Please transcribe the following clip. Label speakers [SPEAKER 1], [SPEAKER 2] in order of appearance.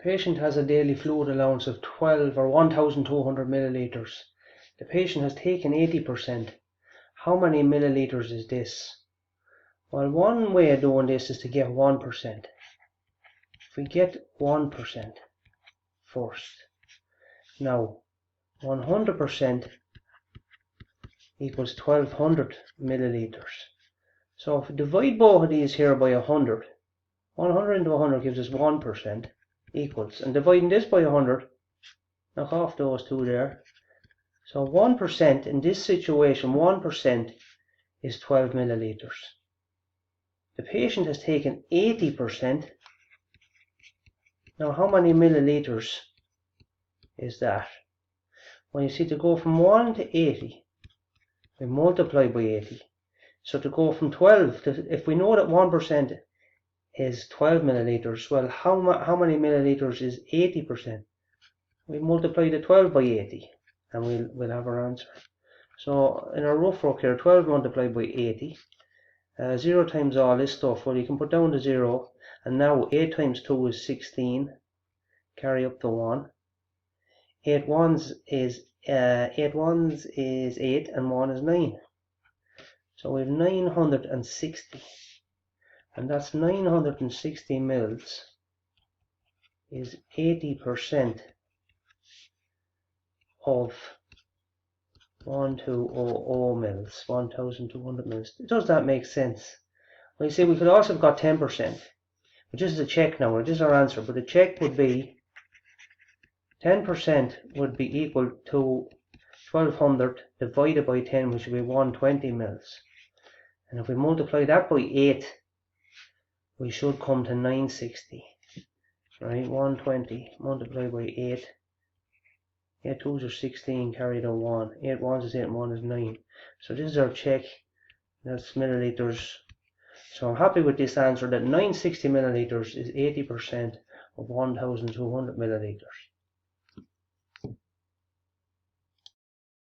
[SPEAKER 1] Patient has a daily fluid allowance of 12 or 1,200 milliliters. The patient has taken 80%. How many milliliters is this? Well, one way of doing this is to get 1%. If we get 1% first. Now, 100% equals 1200 milliliters. So if we divide both of these here by 100, 100 into 100 gives us 1% equals, and dividing this by 100, knock off those two there. So 1% in this situation, 1% is 12 milliliters. The patient has taken 80%. Now how many milliliters is that? Well, you see, to go from 1 to 80, we multiply by 80. So to go from 12 to, if we know that 1% is 12 milliliters, well, how many milliliters is 80%? We multiply the 12 by 80 and we'll have our answer. So in our rough work here, 12 multiplied by 80, 0 times all this stuff, well, you can put down the 0, and now 8 times 2 is 16, carry up the 1. 8 ones is 8 and 1 is 9. So we have 960, and that's 960 mils is 80% of 1200 mils, 1200 mils. Does that make sense? Well, you see, we could also have got 10%, but this is a check now, or this is our answer, but the check would be 10% would be equal to 1200 divided by 10, which would be 120 mils. And if we multiply that by 8, we should come to 960. Right, 120 multiplied by 8. 8 2s are 16, carried a 1. 8 1s is 8 and 1 is 9. So this is our check. That's milliliters. So I'm happy with this answer that 960 milliliters is 80% of 1200 milliliters.